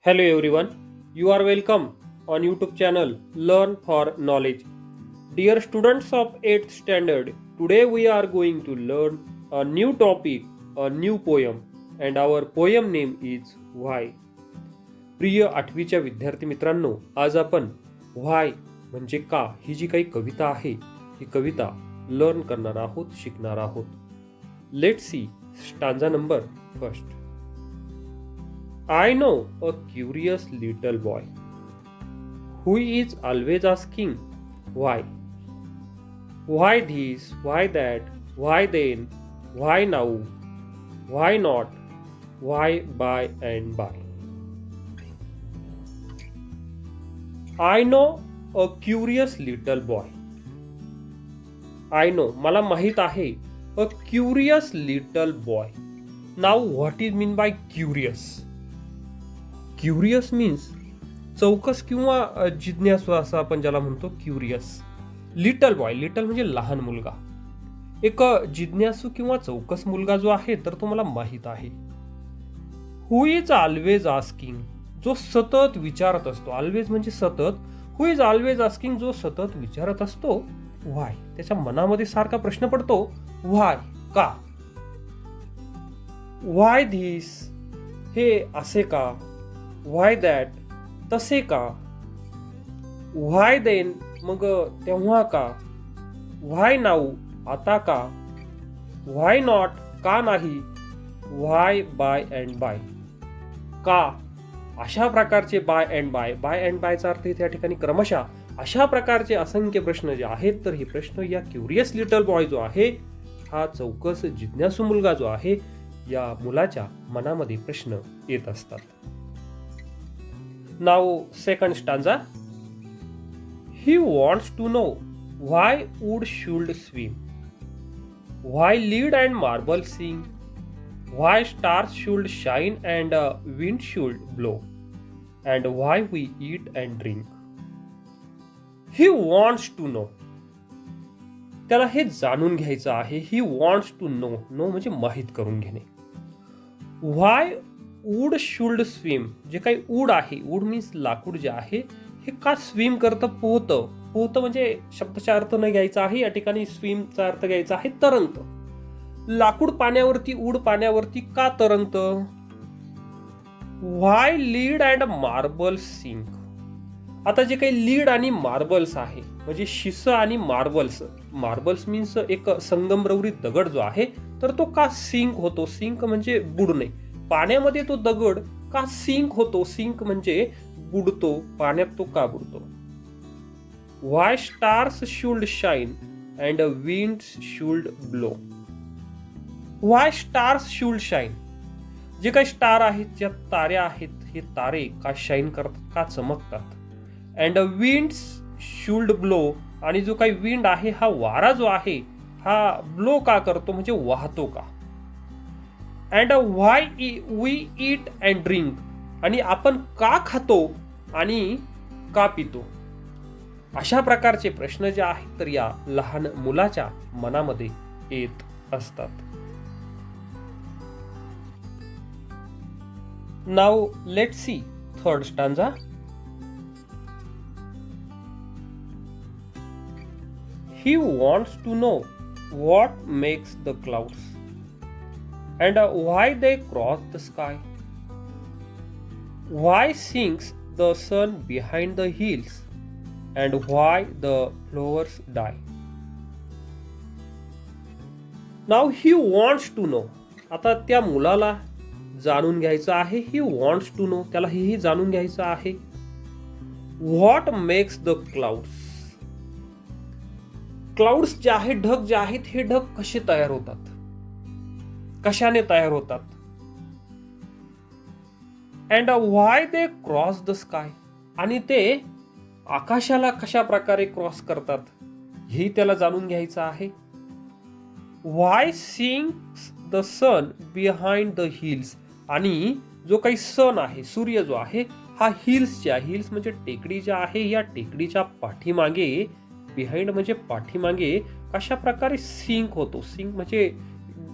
Hello everyone, you are welcome on YouTube channel Learn for Knowledge. Dear students of 8th standard, today we are going to learn a new topic, a new poem and our poem name is Why. प्रिय 8वीच्या विद्यार्थी मित्रांनो, आज आपण Why म्हणजे का ही जी काही कविता आहे, ही कविता learn करणार आहोत, शिकणार आहोत. Let's see stanza number first. I know a curious little boy who is always asking why. Why this, why that, why then, why now, why not, why by and by. I know a curious little boy. I know, मला माहित आहे, a curious little boy. Now what is mean by curious? Curious means चौकस किंवा जिज्ञासू असं आपण ज्याला म्हणतो curious. Little boy, little म्हणजे लहान मुलगा. एक जिज्ञासू किंवा चौकस मुलगा जो आहे तर तो मला माहित आहे. हु इज ऑलवेज आस्किंग, जो सतत विचारत असतो. ऑलवेज म्हणजे सतत. हु इज ऑलवेज आस्किंग, जो सतत विचारत असतो व्हाय. त्याच्या मनामध्ये सारखा प्रश्न पडतो व्हाय, का. व्हाय धिस, हे असे का. व्हाय दॅट, तसे का. व्हाय देन, मग तेव्हा का. व्हाय नाऊ, आता का. व्हाय नॉट, का नाही. व्हाय बाय अँड बाय, का. अशा प्रकारचे by and by, by and बायचा अर्थ त्या ठिकाणी क्रमशः. अशा प्रकारचे असंख्य प्रश्न जे आहेत तर हे प्रश्न या क्युरियस लिटल बॉय जो आहे, हा चौकस जिज्ञासू मुलगा जो आहे, या मुलाच्या मनामध्ये प्रश्न येत असतात. Now second stanza. He wants to know why wood should swim, why lead and marble sing, why stars should shine and wind should blow, and why we eat and drink. He wants to know. त्याला हे जाणून घ्यायचं आहे. He wants to know. Know म्हणजे माहित करून घेणे. Why wood should swim, जे काही वूड आहे, वूड मीन्स लाकूड जे आहे, हे का स्विम करतं, पोहतं. पोहतं म्हणजे शब्दाचा अर्थ न घ्यायचा आहे या ठिकाणी, स्विमचा अर्थ घ्यायचा आहे तरंगतं. लाकूड पाण्यावरती, वूड पाण्यावरती का तरंगतं. व्हाय लीड अँड मार्बल सिंक. आता जे काही लीड आणि मार्बल्स आहे म्हणजे शिस आणि मार्बल्स. मार्बल्स मीन्स एक संगमरवरी दगड जो आहे तर तो का सिंक होतो. सिंक म्हणजे बुडणे. पाण्यामध्ये तो दगड का सिंक होतो. सिंक म्हणजे बुडतो. पाण्यात तो का बुडतो. Why stars should shine and winds should blow. Why stars should shine, जे काही स्टार आहेत, ज्या ताऱ्या आहेत, हे तारे का शाईन करतात, का चमकतात. अँड विंड्स शुल्ड ब्लो, आणि जो काही विंड आहे, हा वारा जो आहे, हा ब्लो का करतो म्हणजे वाहतो का. And why we eat and drink, आणि आपण का खातो आणि का पितो. अशा प्रकारचे प्रश्न जे आहेत तर या लहान मुलाच्या मनामध्ये येत असतात. Now let's see third stanza. He wants to know what makes the clouds and why they cross the sky. Why sinks the sun behind the hills and why the flowers die. Now he wants to know. आता त्या मुलाला जाणून घ्यायचं आहे. He wants to know, त्याला हेही जाणून घ्यायचं आहे. What makes the clouds. Clouds जे आहे, ढग जे आहेत, हे ढग कसे तयार होतात, कशाने तयार होतात. And why they cross the sky, आणि ते आकाशाला कशा प्रकारे क्रॉस करतात हेही त्याला जाणून घ्यायचं आहे. Why sinks the sun behind the hills, आणि जो काही सन आहे, सूर्य जो आहे, हा हिल्सच्या, हिल्स म्हणजे टेकडी ज्या आहे, या टेकडीच्या पाठीमागे, बिहाइंड म्हणजे पाठीमागे कशा प्रकारे सिंक होतो. सिंक म्हणजे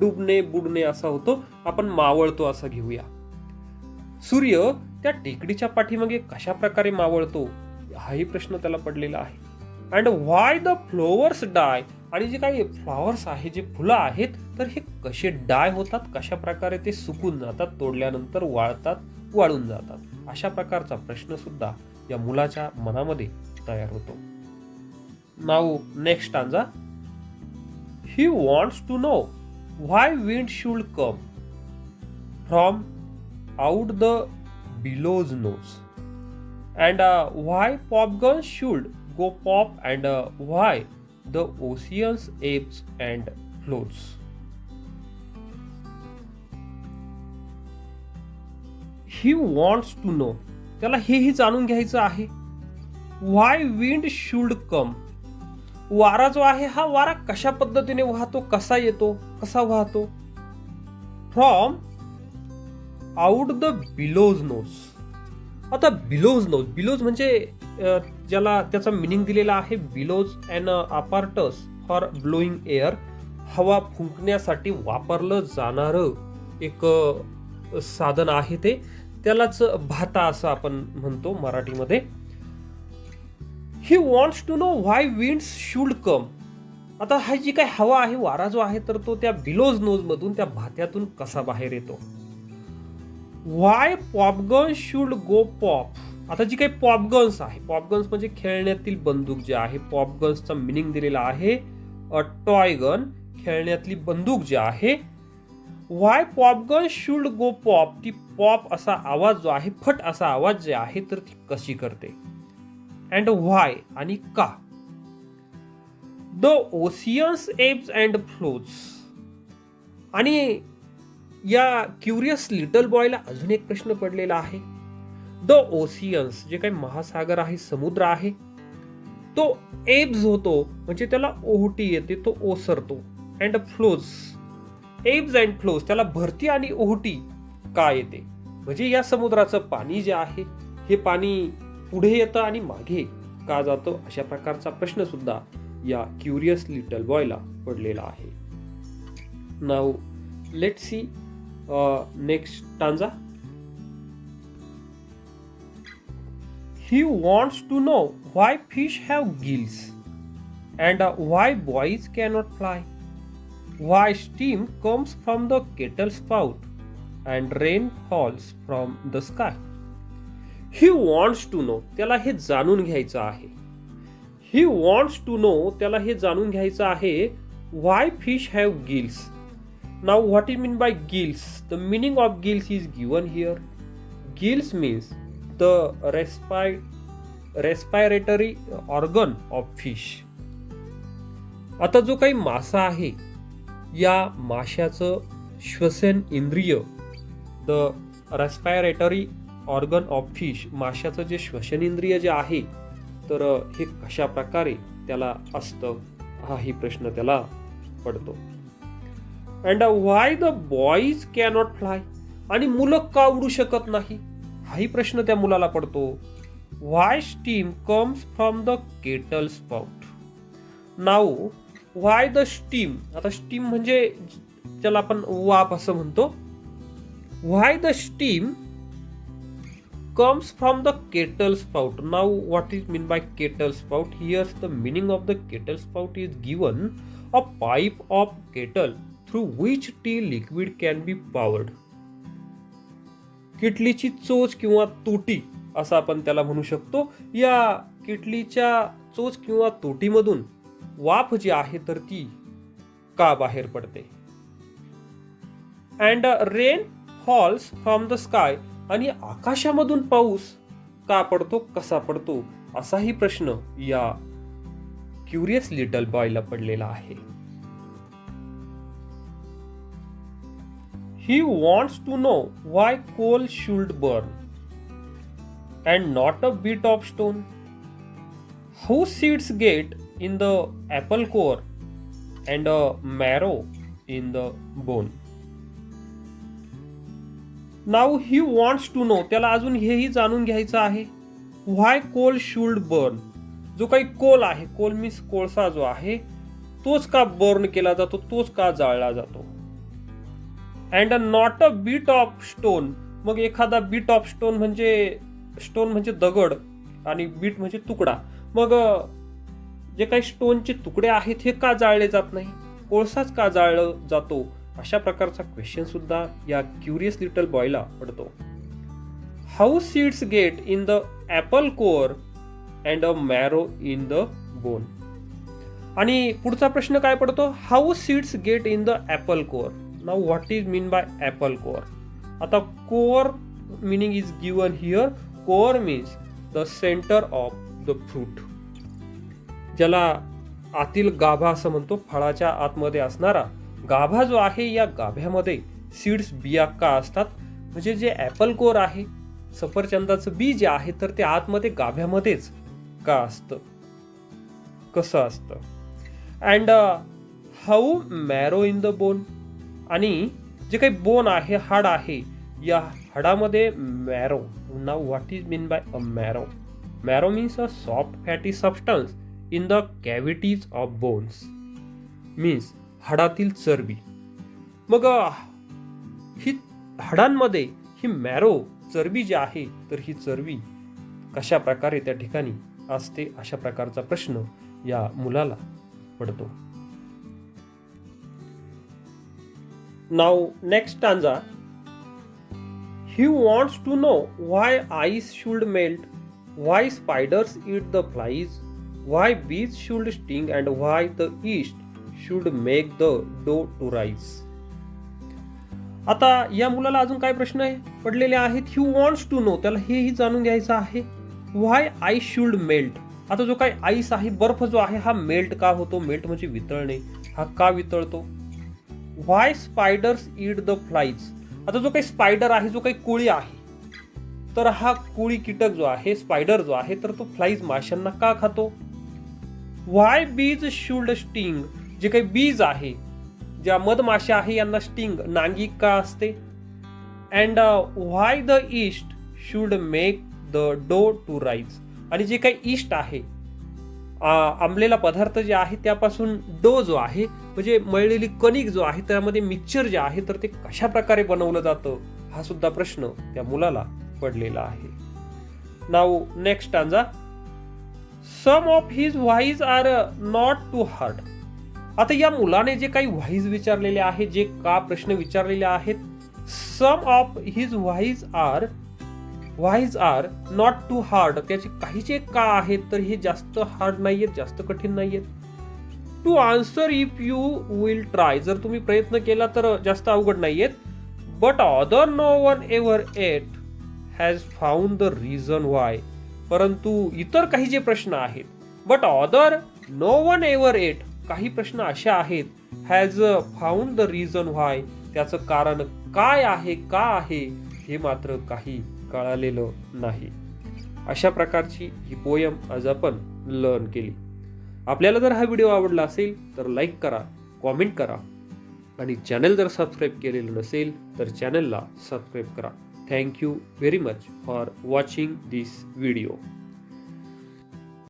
डुबणे, बुडणे असा होतो. आपण मावळतो असं घेऊया. सूर्य त्या टेकडीच्या पाठीमागे कशा प्रकारे मावळतो, हाही प्रश्न त्याला पडलेला आहे. अँड व्हाय द फ्लॉवर्स डाय, आणि जे काही फ्लॉवर्स आहे, जे फुलं आहेत, तर हे कसे डाय होतात, कशा प्रकारे ते सुकून जातात, तोडल्यानंतर वाळतात, वाळून जातात, अशा प्रकारचा प्रश्न सुद्धा या मुलाच्या मनामध्ये तयार होतो. Now next stanza. He wants to know why wind should come from out the bellows nose, and why popgun should go pop, and why the oceans ebbs and flows. He wants to know, त्याला हेही जाणून घ्यायचं आहे. Why wind should come, वारा जो आहे, हा वारा कशा पद्धतीने वाहतो, कसा येतो, कसा वाहतो. From out the billows nose. आता बिलोज नोज, बिलोज म्हणजे ज्याला त्याचा मिनिंग दिलेला आहे, billows and apparatus for blowing air, हवा फुंकण्यासाठी वापरलं जाणारं एक साधन आहे ते, त्यालाच भाता असं आपण म्हणतो मराठीमध्ये. He wants to know why winds should come. आता हा जी काही हवा आहे, वारा जो आहे, तर तो त्या बिलोज नोज मधून, त्या भात्यातून कसा बाहेर येतो. व्हाय पॉपगन शुड गो पॉप. आता जी काही पॉपगन्स आहे, पॉपगन्स म्हणजे खेळण्यातील बंदूक जे आहे, पॉपगन्सचा मिनिंग दिलेला आहे टॉय गन, खेळण्यातली बंदूक जी आहे. व्हाय पॉपगन शुड गो पॉप, ती पॉप असा आवाज जो आहे, फट असा आवाज जे आहे, तर ती कशी करते. अँड व्हाय, आणि का. The oceans abs and flows, आणि या क्युरियस लिटल बॉयला अजून एक प्रश्न पडलेला आहे. द ओशियन्स, जे काही महासागर आहे, समुद्र आहे, तो एब्स होतो, म्हणजे त्याला ओहोटी येते, तो ओसरतो. And flows, ebbs and flows, त्याला भरती आणि ओहोटी का येते, म्हणजे या समुद्राचं पाणी जे आहे, हे पाणी पुढे येतं आणि मागे का जातं, अशा प्रकारचा प्रश्न सुद्धा या क्युरियस लिटल बॉयला पडलेला आहे. Now let's see next stanza. He wants to know why fish have gills, and why boys cannot fly, why steam comes from the kettle spout, and rain falls from the sky. He wants to know, त्याला हे जाणून घ्यायचं आहे. He wants to know, त्याला हे जाणून घ्यायचं आहे, why fish have gills. Now what is mean by gills? The meaning of gills is given here. Gills means the respiratory organ of fish. आता जो काही मासा आहे, या माशाचं श्वसन इंद्रिय, the respiratory organ of fish, माशाचं जे श्वसन इंद्रिय जे आहे, तर हे कशा प्रकारे त्याला असतं, हाही प्रश्न त्याला पडतो. And why the boys cannot fly, आणि मुलं का उडू शकत नाही, हाही प्रश्न त्या मुलाला पडतो. Why steam comes from the kettle spout. Now why the steam, आता स्टीम म्हणजे ज्याला आपण वाफ असं म्हणतो. Why the steam comes from the kettle spout. Now what is mean by kettle spout? Here's the meaning of the kettle spout is given, a pipe of kettle through which tea liquid can be poured. किटलीची चोच किंवा तोटी असं आपण त्याला म्हणू शकतो. या किटलीच्या चोच किंवा तोटीमधून वाफ जी आहे तर ती का बाहेर पडते. And rain falls from the sky, आणि आकाशामधून पाऊस का पडतो, कसा पडतो, असाही प्रश्न या क्युरियस लिटल बॉयला पडलेला आहे. He wants to know why coal should burn and not a bit of stone. How seeds get in the apple core and a marrow in the bone. Now he wants to know, त्याला अजून हेही जाणून घ्यायचं आहे. Why coal should burn. जो काही Coal आहे, Coal means कोळसा जो आहे, तोच का बर्न केला जातो, तोच का जाळला जातो. And not a bit of stone, मग एखादा बीट ऑफ स्टोन म्हणजे दगड आणि बीट म्हणजे तुकडा. मग जे काही स्टोनचे तुकडे आहेत हे का जाळले जात नाही, कोळसाच का जाळला जातो, अशा प्रकारचा क्वेश्चन सुद्धा या क्युरियस लिटल बॉयला पडतो. How seeds get in the Apple core and a marrow in the bone. आणि पुढचा प्रश्न काय पडतो, how seeds get in the Apple core. Now what is mean bye Apple core. आता core meaning is given here. Core means the center of the fruit, ज्याला आतील गाभा असं म्हणतो. फळाच्या आतमध्ये असणारा गाभा जो आहे, या गाभ्यामध्ये सीड्स बिया का असतात, म्हणजे जे ॲपल कोर आहे, सफरचंदाचं बी जे आहे, तर ते आतमध्ये गाभ्यामध्येच का असतं, कसं असतं. And how marrow in the bone. आणि जे काही बोन आहे, हाड आहे, या हाडामध्ये marrow. Now what is mean by a marrow. Marrow means a soft fatty substance in the cavities of bones, means हाडातील चरबी. मग ही हाडांमध्ये ही मॅरो चरबी जी आहे, तर ही चरबी कशा प्रकारे त्या ठिकाणी असते, अशा प्रकारचा प्रश्न या मुलाला पडतो. Now next stanza. He wants to know why ice should melt, why spiders eat the flies, why bees should sting, and why the yeast should make the dough to rise. आता या मुलाला अजून काय प्रश्न पडलेले आहेत. He wants to know, त्याला हेही जाणून घ्यायचं आहे. Why ice should melt. आता जो काही आईस आहे, बर्फ जो आहे, हा मेल्ट का होतो. मेल्ट म्हणजे वितळणे. हा का वितळतो. Why spiders eat the flies. आता जो काही स्पायडर आहे, जो काही कोळी आहे, तर हा कोळी कीटक जो आहे, स्पायडर जो आहे, तर तो फ्लाईज माशांना का खातो. व्हाय बीज शुड स्टिंग. जे काही बीज आहे, ज्या मधमाशा आहे, यांना स्टिंग नांगी का असते. And why the yeast should make the dough to rise. आणि जे काही ईस्ट आहे, आंबलेला पदार्थ जे आहे, त्यापासून डो जो आहे, म्हणजे मळलेली कणिक जो आहे, त्यामध्ये मिक्सचर जे आहे, तर ते कशा प्रकारे बनवलं जातं, हा सुद्धा प्रश्न त्या मुलाला पडलेला आहे. Now next stanza. Some of his whys are not too hard. आता या मुलाने जे काही व्हाईज विचारलेले आहे, जे का प्रश्न विचारलेले आहेत, some of his whys are not too hard. त्याचे काही जे का आहेत, तर हे जास्त हार्ड नाहीयेत, जास्त कठीण नाहीयेत. To answer if you will try. जर तुम्ही प्रयत्न केला तर जास्त अवघड नाहीयेत. But other no one ever yet has found the reason why. परंतु इतर काही जे प्रश्न आहेत, but other no one ever yet, काही प्रश्न अशा आहेत, has found the reason why, त्याचं कारण काय आहे, का आहे, हे मात्र काही कळालेलं नाही. अशा प्रकारची ही पोयम आज आपण लर्न केली. आपल्याला जर हा व्हिडिओ आवडला असेल तर लाईक करा, कॉमेंट करा, आणि चॅनल जर सबस्क्राईब केलेलं नसेल तर चॅनलला सबस्क्राईब करा. Thank you very much for watching this video.